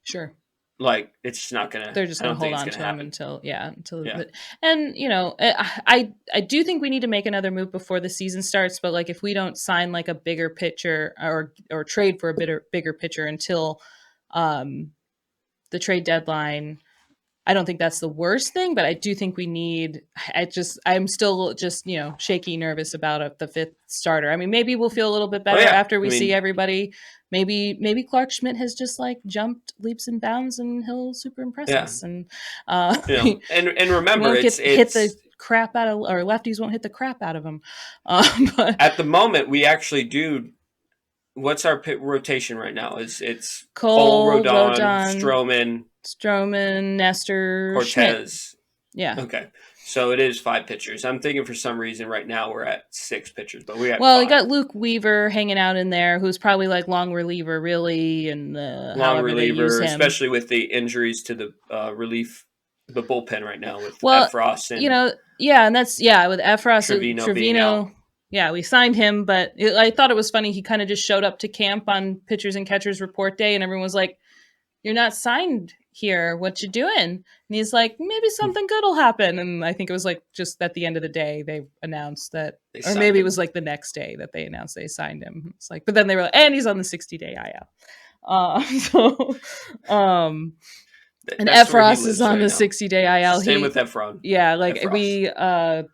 sure. Like it's just not gonna. They're just gonna hold on to him until. And I do think we need to make another move before the season starts. But like if we don't sign like a bigger pitcher or trade for a bigger pitcher until the trade deadline, I don't think that's the worst thing. But I do think we need. I'm still just shaky, nervous about the fifth starter. I mean, maybe we'll feel a little bit better after we see everybody. Maybe Clark Schmidt has just like jumped leaps and bounds, and he'll super impress us. And and remember, hit the crap out of, or lefties won't hit the crap out of him. But at the moment, we actually do. What's our pit rotation right now? It's Cole, Rodon, Stroman, Nestor, Cortez. Schmidt. Yeah. Okay. So it is 5 pitchers. I'm thinking for some reason right now we're at 6 pitchers, but we got we got Luke Weaver hanging out in there, who's probably like long reliever, really, and long reliever, especially with the injuries to the the bullpen right now with Efros and and that's with Efros, Trevino. Yeah, we signed him, but I thought it was funny. He kind of just showed up to camp on pitchers and catchers report day, and everyone was like, "You're not signed here. What you doing?" And he's like, "Maybe something good will happen." And I think it was like just at the end of the day they announced that, or maybe it was like the next day that they announced they signed him. It's like, but then they were like, and he's on the 60-day IL. And Efros is on the 60-day IL. Same with Efron. Yeah, like Efros. We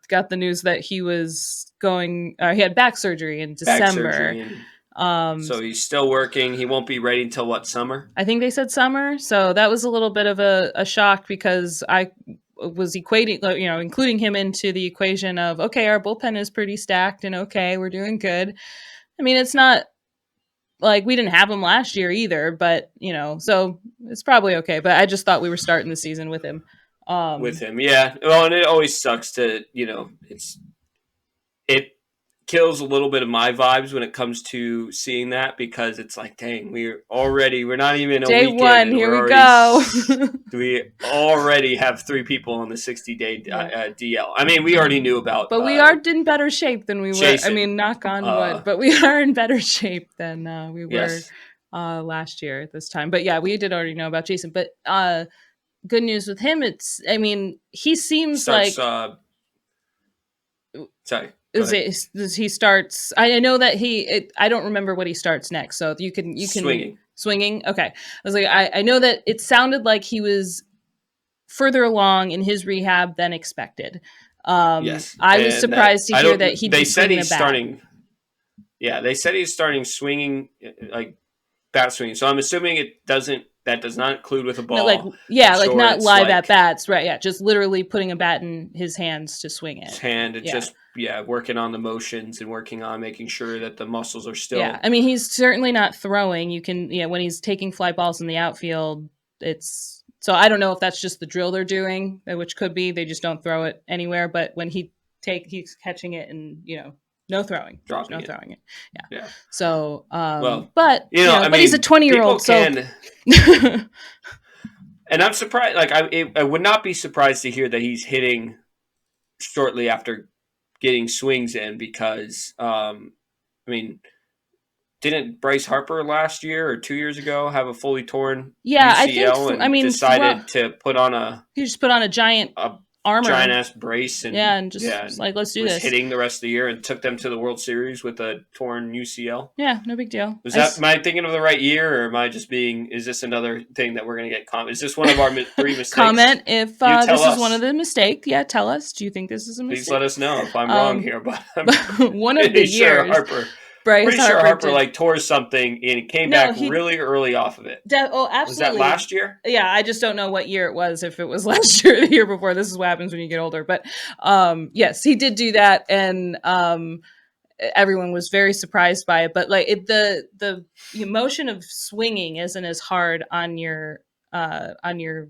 got the news that he was going. He had back surgery in December. So he's still working. He won't be ready until what, summer? I think they said summer. So that was a little bit of a shock because I was equating, including him into the equation of, okay, our bullpen is pretty stacked and okay, we're doing good. I mean, it's not like we didn't have him last year either, but so it's probably okay. But I just thought we were starting the season with him. Yeah. Well, and it always sucks to, it kills a little bit of my vibes when it comes to seeing that, because it's like, dang, we're not even a day weekend. One, here we go. We already have 3 people on the 60-day DL. I mean, we already knew about, but we are in better shape than we Jason, were. I mean, knock on wood, but we are in better shape than we were last year at this time. But yeah, we did already know about Jason. But good news with him, he seems like. Sorry. He starts. I know that I don't remember what he starts next. So you can swinging. Okay, I was like, I know that it sounded like he was further along in his rehab than expected. Yes, I was surprised to hear that he. They said he's starting. Yeah, they said he's starting swinging, like bat swinging. So I'm assuming that does not include with a ball. No, not live at bats, right? Yeah, just literally putting a bat in his hands to swing it. His hand, just working on the motions and working on making sure that the muscles are still. Yeah, I mean, he's certainly not throwing. You can, when he's taking fly balls in the outfield, it's so I don't know if that's just the drill they're doing, which could be they just don't throw it anywhere. But when he's catching it and no throwing. Throwing it. Yeah. So, but but he's a 20-year-old. So, and I'm surprised. Like I would not be surprised to hear that he's hitting shortly after getting swings in, because didn't Bryce Harper last year or 2 years ago have a fully torn UCL decided to put on he just put on a giant armor, giant ass brace, and just like, let's do this. Hitting the rest of the year and took them to the World Series with a torn UCL. Yeah, no big deal. Am I thinking of the right year, or am I just is this another thing that we're going to get comment? Is this one of our 3 mistakes? Comment if this is one of the mistakes. Yeah, tell us. Do you think this is a mistake? Please let us know if I'm wrong here, but I'm one of the years. Harper Bryce Pretty sure Harper did. like tore something and came No, back really early off of it. Absolutely. Was that last year? Yeah, I just don't know what year it was. If it was last year or the year before. This is what happens when you get older. But yes, he did do that, and everyone was very surprised by it. But like the motion of swinging isn't as hard on your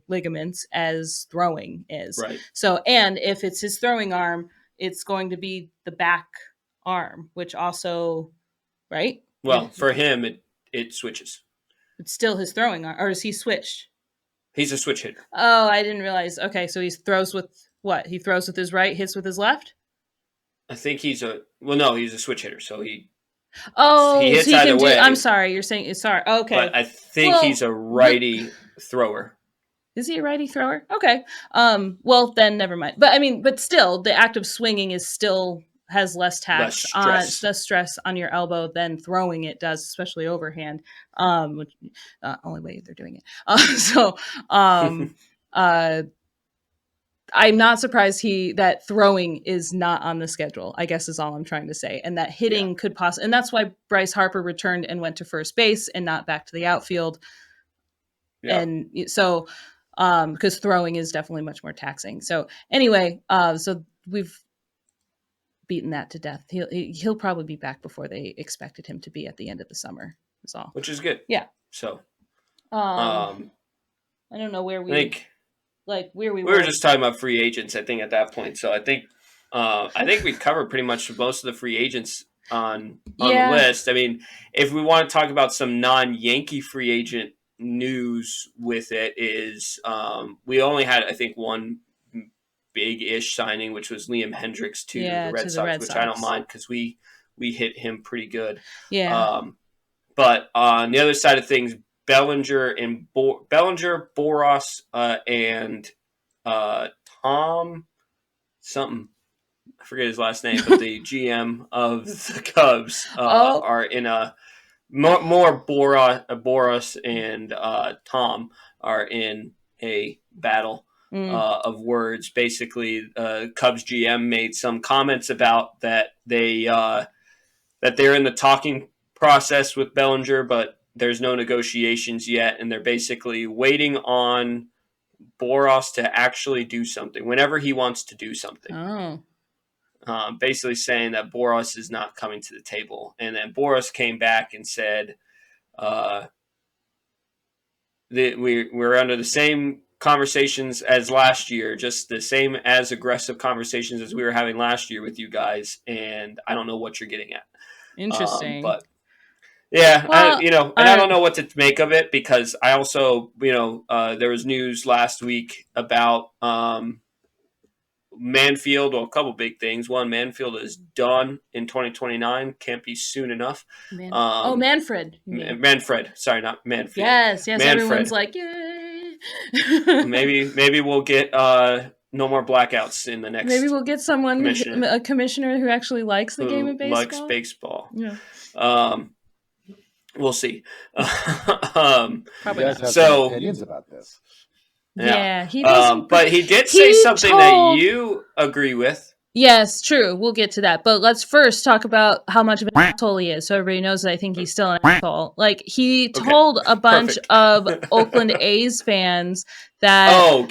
ligaments as throwing is. Right. So, and if it's his throwing arm, it's going to be the back arm, which also, right? Well, for him, it switches. It's still his throwing arm, or is he switched? He's a switch hitter. Oh, I didn't realize. Okay, so he throws with what? He throws with his right, hits with his left? I think he's a switch hitter, so he hits so either way. I'm sorry, you're saying sorry. Okay. But I think he's a righty thrower. Is he a righty thrower? Okay. Well, then never mind. But I mean, but still, the act of swinging is still has less stress on your elbow than throwing it does, especially overhand. Which only way they're doing it. I'm not surprised that throwing is not on the schedule, I guess is all I'm trying to say. And that hitting could possibly, and that's why Bryce Harper returned and went to first base and not back to the outfield. Yeah. And so, because throwing is definitely much more taxing. So anyway, so we've beaten that to death. He'll probably be back before they expected him to be at the end of the summer. Is all. Which is good. Yeah. So, I don't know where we we were just talking about free agents, I think, at that point. So I think we covered pretty much most of the free agents on the list. I mean, if we want to talk about some non-Yankee free agent news with it is we only had, I think, one big-ish signing, which was Liam Hendriks to the Red Sox, which I don't mind because we hit him pretty good. Yeah. But on the other side of things, Bellinger, Boros, and Tom something. I forget his last name, but the GM of the Cubs are in a more Boros and Tom are in a battle of words. Basically, Cubs GM made some comments about that they're in the talking process with Bellinger, but there's no negotiations yet, and they're basically waiting on Boros to actually do something whenever he wants to do something. Oh. Basically saying that Boros is not coming to the table. And then Boros came back and said we're under the same conversations as last year, just the same as aggressive conversations as we were having last year with you guys, and I don't know what you're getting at. Interesting. But yeah, well, I don't know what to make of it because I also, there was news last week about Manfield. Well, a couple big things. One, Manfield is done in 2029. Can't be soon enough. Manfred. Manfred. Sorry, not Manfield. Yes. Manfred. Everyone's like, yay. maybe we'll get no more blackouts in the next. Maybe we'll get a commissioner who actually likes the game of baseball. Likes baseball. Yeah. We'll see. Probably you guys have some opinions about this. Yeah, he doesn't. But he did say something that you agree with. Yes, true. We'll get to that. But let's first talk about how much of an asshole he is, so everybody knows that I think he's still an asshole. Like, he told a bunch of Oakland A's fans that who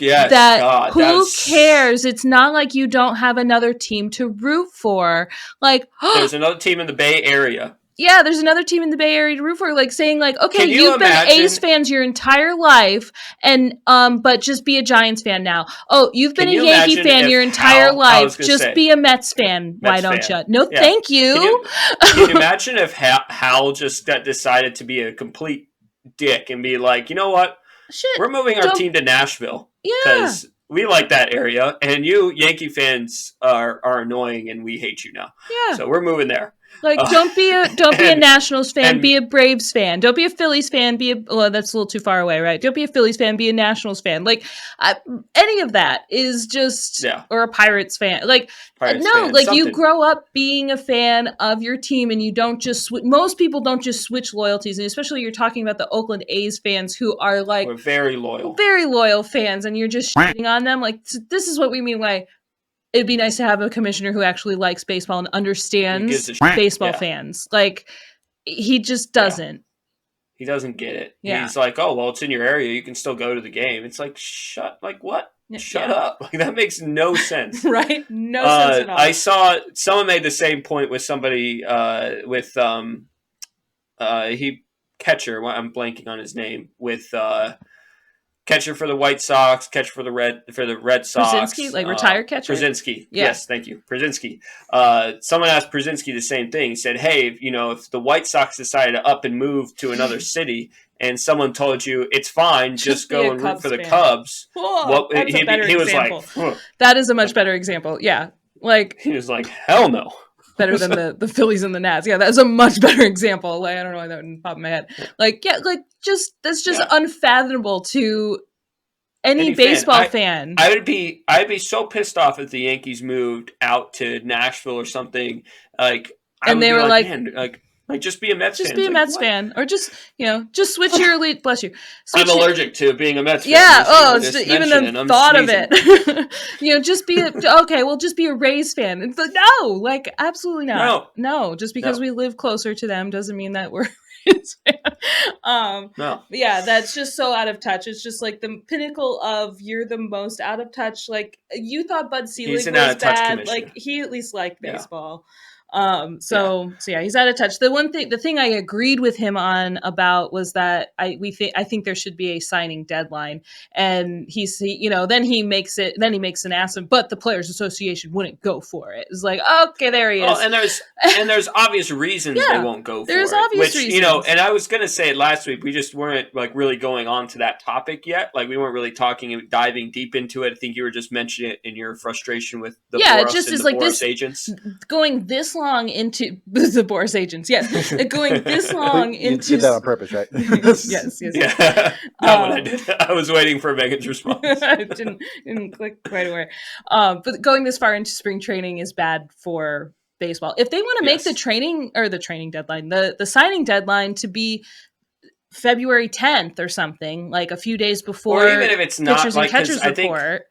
cares? It's not like you don't have another team to root for. Like, there's another team in the Bay Area. Yeah, there's another team in the Bay Area to root for, like saying, like, okay, you've been A's fans your entire life, and but just be a Giants fan now. Oh, you've been a Yankee fan your entire life, just be a Mets fan. Why don't you? No, thank you. Can you imagine if Hal just decided to be a complete dick and be like, you know what? We're moving our team to Nashville because we like that area, and you Yankee fans are annoying, and we hate you now. Yeah, so we're moving there. Like, don't be a Nationals fan, be a Braves fan. Don't be a Phillies fan, that's a little too far away, right? Don't be a Phillies fan, be a Nationals fan. Like, any of that is just, or a Pirates fan. Like, you grow up being a fan of your team, and you don't just, most people don't just switch loyalties, and especially you're talking about the Oakland A's fans who are like, we're very loyal fans, and you're just shitting on them. Like, this is what we mean by it'd be nice to have a commissioner who actually likes baseball and understands baseball fans. Like, he just doesn't. He doesn't get it. Yeah. He's like, oh, well, it's in your area. You can still go to the game. It's like, what? Shut up. Like, that makes no sense. Right? No sense at all. I saw someone made the same point with somebody with catcher. I'm blanking on his name, with catcher for the White Sox, catcher for the Red Sox. Brzezinski, like retired catcher? Brzezinski. Yeah. Yes, thank you. Brzezinski. Someone asked Brzezinski the same thing. He said, hey, if the White Sox decided to up and move to another city and someone told you it's fine, just go and root for the Cubs. Whoa, that's a better he was example. like, that is a much better example. Yeah. Like, he was like, hell no. Better than the Phillies and the Nats. Yeah, that's a much better example. Like, I don't know why that wouldn't pop in my head. Like, yeah, like that's just unfathomable to any baseball fan. I'd be so pissed off if the Yankees moved out to Nashville or something. Like, and they were like, man, like just be a Mets fan. Just be a Mets fan, or just switch your elite. Bless you. I'm allergic to being a Mets fan. Yeah. Even the thought of it. Just be just be a Rays fan. It's like, no, like, absolutely not. No, just because we live closer to them doesn't mean that we're Rays fan. No. Yeah, that's just so out of touch. It's just like the pinnacle of you're the most out of touch. Like, you thought Bud Selig was bad. Like, he at least liked baseball. So he's out of touch. The thing I agreed with him on about was that I think there should be a signing deadline, and then he makes an ass of, but the Players Association wouldn't go for it. It's like, okay, there he is. Oh, and there's obvious reasons they won't go for it. There's obvious reasons. And I was going to say it last week, we just weren't like really going on to that topic yet. Like, we weren't really diving deep into it. I think you were just mentioning it in your frustration with the Boris agents. Going this long into the Boris agents, yes. Going this long into... You did that on purpose, right? yes. Yeah, not what I did. I was waiting for Megan's response. I didn't click right away. But going this far into spring training is bad for baseball. If they want to make the training deadline, the signing deadline to be February 10th or something, like a few days before, or even if it's not, pitchers and catchers report.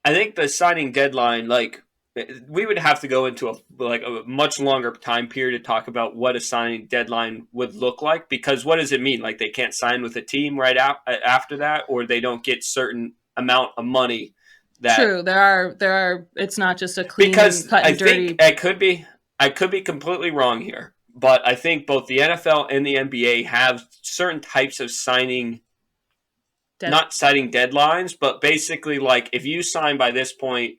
I think the signing deadline, like, we would have to go into a much longer time period to talk about what a signing deadline would look like, because what does it mean? Like, they can't sign with a team right after that, or they don't get certain amount of money. True, there are. It's not just a clean cut and dirty. Think I could be completely wrong here, but I think both the NFL and the NBA have certain types of not signing deadlines, but basically, like, if you sign by this point.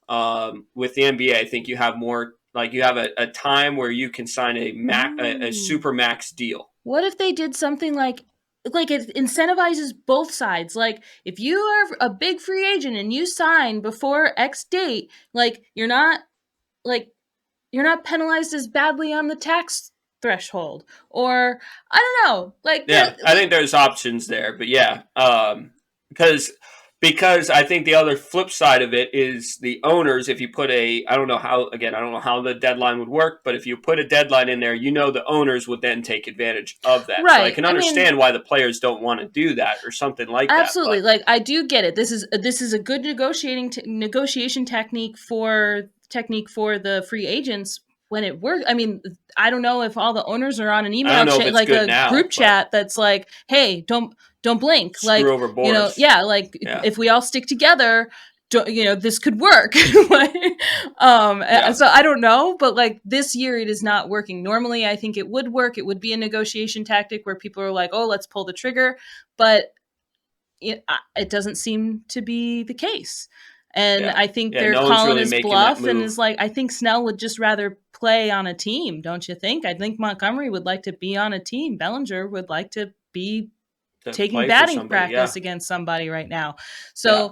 With the NBA, I think you have more, like, you have a time where you can sign a super max deal. What if they did something like it incentivizes both sides? Like, if you are a big free agent and you sign before X date, like, you're not penalized as badly on the tax threshold, or I don't know. Like, I think there's options there, but because I think the other flip side of it is the owners. If you put I don't know how the deadline would work, but if you put a deadline in there, the owners would then take advantage of that. Right. So I can understand why the players don't want to do that or something like absolutely. that. Like, I do get it. This is a good negotiation technique for the free agents when it works. I mean, I don't know if all the owners are on an email chain, like a group chat that's like, hey, don't blink. Screw like, over Boris. If we all stick together, this could work. So I don't know, but like, this year it is not working. Normally, I think it would work. It would be a negotiation tactic where people are like, oh, let's pull the trigger. But it doesn't seem to be the case. And I think they're calling his bluff, and is like, I think Snell would just rather play on a team, don't you think? I think Montgomery would like to be on a team. Bellinger would like to be taking batting practice against somebody right now. I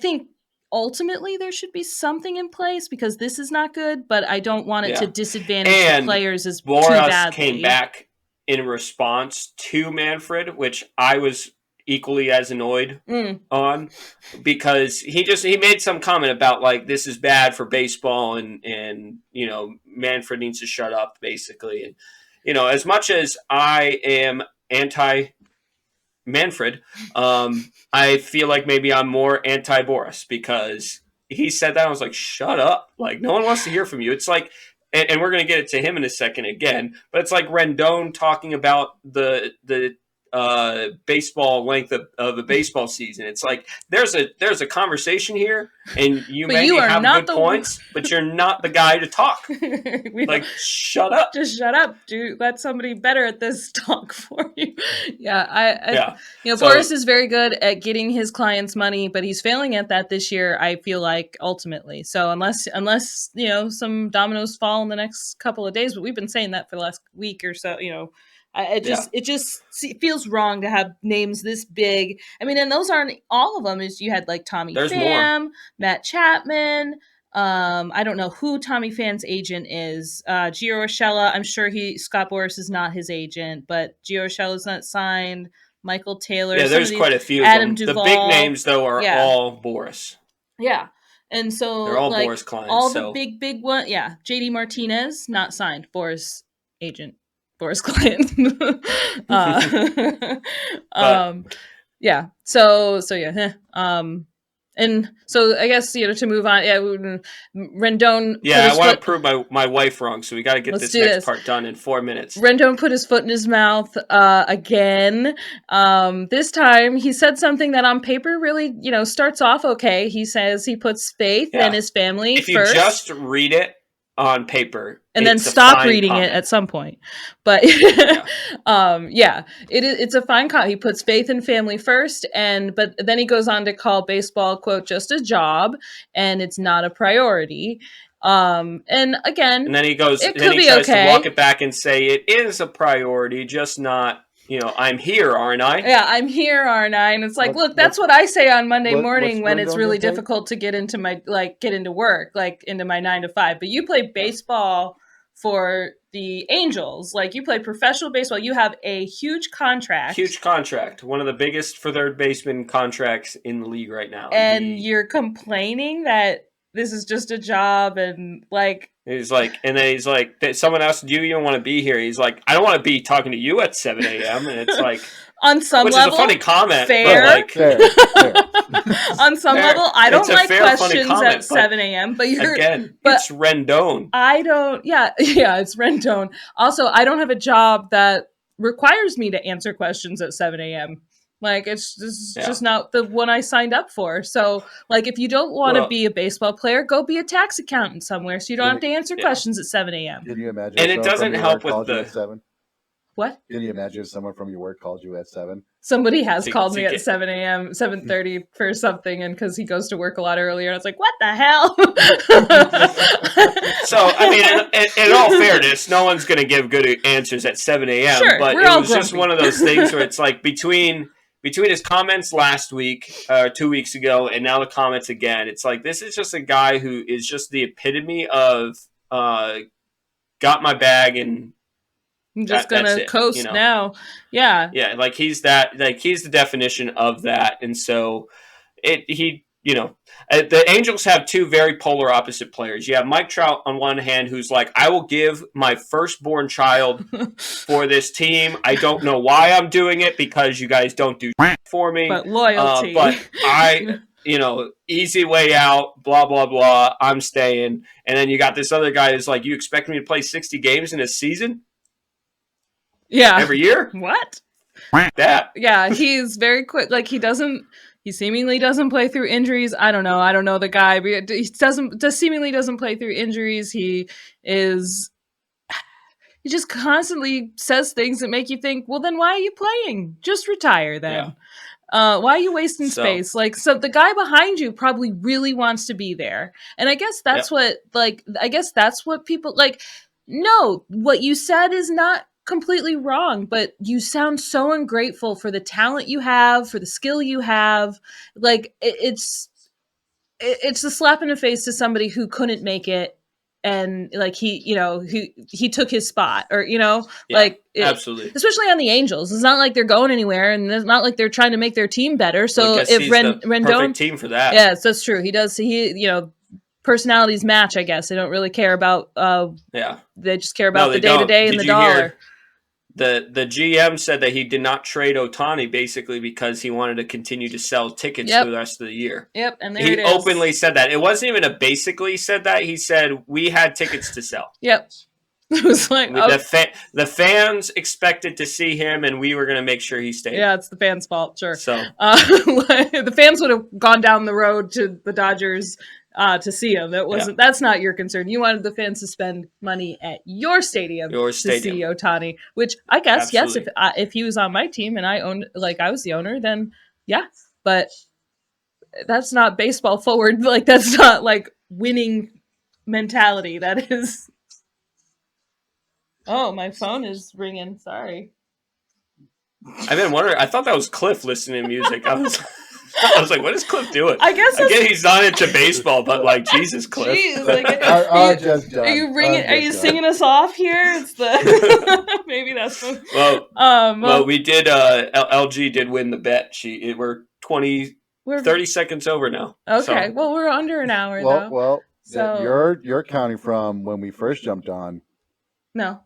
think ultimately there should be something in place, because this is not good, but I don't want it to disadvantage the players as Boris too badly. Came back in response to Manfred, which I was equally as annoyed on, because he made some comment about, like, this is bad for baseball, and Manfred needs to shut up, basically. And as much as I am anti Manfred, I feel like maybe I'm more anti-Boris because he said that. I was like, shut up. Like, no one wants to hear from you. It's like, and we're going to get it to him in a second again, but it's like Rendon talking about the baseball length of a baseball season. It's like there's a conversation here, and you may have good points, but you're not the guy to talk. Like, shut up. Just shut up, dude. Let somebody better at this talk for you. Yeah, Boris is very good at getting his clients money, but he's failing at that this year, I feel like, ultimately. So unless some dominoes fall in the next couple of days, but we've been saying that for the last week or so, it just feels wrong to have names this big. I mean, and those aren't all of them. Is you had like Tommy Pham, Matt Chapman. I don't know who Tommy Pham's agent is. Gio Urshela, I'm sure Scott Boris is not his agent, but Gio Urshela's not signed. Michael Taylor. Yeah, there's quite a few Adam of them. Duvall. The big names, though, are all Boris. Yeah. And so they're all Boris clients. All the big one. Yeah. JD Martinez, not signed. Boris agent. Boris client. Yeah. So yeah. And so I guess, to move on, Rendon. Yeah, I want to prove my wife wrong, so we got to get this next part done in 4 minutes. Rendon put his foot in his mouth again. This time he said something that on paper really, starts off okay. He says he puts faith in his family if first. If you just read it on paper and then stop reading it at some point. But it's a fine comment. He puts faith in family first, but then he goes on to call baseball, quote, just a job, and it's not a priority. And again, and then he goes, it then could he be tries okay. to walk it back and say it is a priority, just not, I'm here, aren't I? Yeah, I'm here, aren't I? And it's like, look, that's what I say on Monday morning when it's really difficult to get into work, like into my 9 to 5. But you play baseball for the Angels, like you play professional baseball. You have a huge contract. One of the biggest for third baseman contracts in the league right now. And you're complaining that this is just a job and like. He's like, someone else, do you even want to be here? He's like, I don't want to be talking to you at 7 a.m. And it's like, on some which level, is a funny comment. Fair. But like, fair. On some level, I don't like questions at 7 a.m. But it's Rendon. I don't. Yeah, it's Rendon. Also, I don't have a job that requires me to answer questions at 7 a.m. Like, just not the one I signed up for. So, like, if you don't want to be a baseball player, go be a tax accountant somewhere so you don't have to answer questions at 7 a.m. Can you imagine? And it doesn't help with the... At 7? What? Can you imagine if someone from your work called you at 7? Somebody has called me at 7 a.m., 7:30 for something, and because he goes to work a lot earlier, and I was like, what the hell? So, I mean, in all fairness, no one's going to give good answers at 7 a.m., sure, but it was just one of those things where it's like between his comments last week, 2 weeks ago, and now the comments again, it's like this is just a guy who is just the epitome of got my bag and I'm just gonna coast now. Yeah. Yeah, like he's the definition of that. And so the Angels have two very polar opposite players. You have Mike Trout on one hand, who's like, I will give my firstborn child for this team. I don't know why I'm doing it because you guys don't do for me. But loyalty. But I, easy way out, blah, blah, blah. I'm staying. And then you got this other guy who's like, you expect me to play 60 games in a season? Yeah. Every year? What? That. Yeah, he's very quick. Like, he seemingly doesn't play through injuries. I don't know the guy, but he seemingly doesn't play through injuries. He just constantly says things that make you think, well, then why are you playing? Just retire then. Yeah. Why are you wasting space? Like, so the guy behind you probably really wants to be there. And I guess that's what people like. No, what you said is not completely wrong, but you sound so ungrateful for the talent you have, for the skill you have. Like, it's a slap in the face to somebody who couldn't make it, and like he took his spot, or absolutely, especially on the Angels. It's not like they're going anywhere, and it's not like they're trying to make their team better. So if Rendon, perfect team for that, yes, that's true. He does. Personalities match, I guess. They don't really care about. They just care about the day to day and the dollar. the GM said that he did not trade Ohtani basically because he wanted to continue to sell tickets for the rest of the year. Yep, and there he it is. openly said that. It wasn't even a basically said that. He said we had tickets to sell. Yep. It was like the fans expected to see him, and we were going to make sure he stayed. Yeah, it's the fans' fault, sure. So the fans would have gone down the road to the Dodgers to see him. That wasn't. That's not your concern. You wanted the fans to spend money at your stadium to see Ohtani. Which I guess, Absolutely. yes, if he was on my team and I owned, like I was the owner, then yeah. But that's not baseball forward. Like that's not like winning mentality. That is. Oh, my phone is ringing. Sorry. I've been wondering. I thought that was Cliff listening to music. I was like, what is Cliff doing? I guess he's not into baseball, but like, Jesus, Cliff. Jeez, like, are you ringing? Are you singing us off here? It's the maybe that's what, well, we did. LG did win the bet. We're 30 seconds over now. Okay, so. well, we're under an hour though. Well, so you're counting from when we first jumped on. No.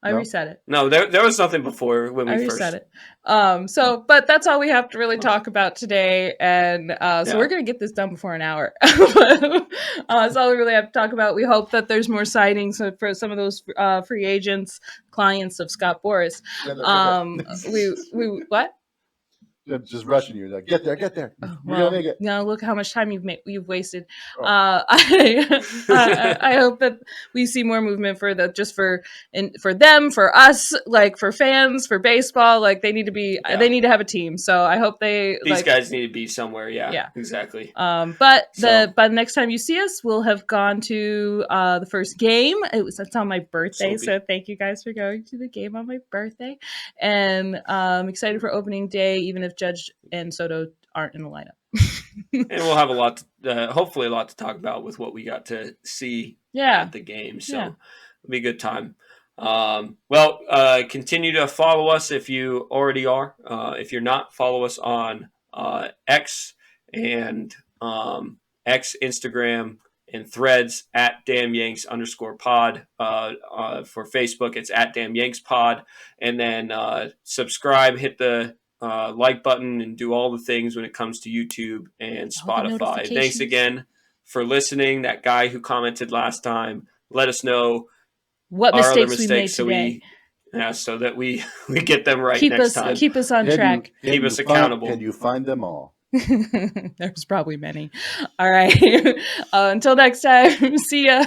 I reset it. No, there was nothing before when we first reset it. But that's all we have to really talk about today, and so we're gonna get this done before an hour. That's all we really have to talk about. We hope that there's more sightings for some of those free agents, clients of Scott Boris. We what? Just rushing you. Like, get there. Oh, You're gonna make it. No, look how much time you've wasted. Oh. I hope that we see more movement for them, for us, like for fans, for baseball. Like they need to have a team. So I hope these guys need to be somewhere. Yeah, exactly. But the next time you see us, we'll have gone to the first game. That's on my birthday, so thank you guys for going to the game on my birthday, and I'm excited for opening day, even if Judge and Soto aren't in the lineup. And we'll have hopefully a lot to talk about with what we got to see at the game. So it'll be a good time. Continue to follow us if you already are. If you're not, follow us on X and Instagram, and Threads at @DamnYanks_pod. For Facebook, it's @DamnYanksPod. And then subscribe, hit the like button, and do all the things when it comes to YouTube and Spotify. Thanks again for listening. That guy who commented last time, let us know what mistakes we made today. So that we get them right next time. Keep us on track. Keep us accountable. Can you find them all? There's probably many. All right. Until next time. See ya.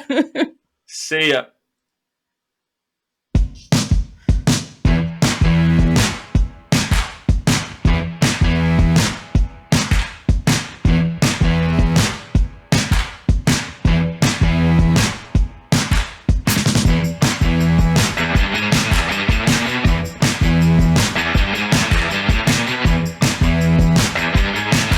See ya.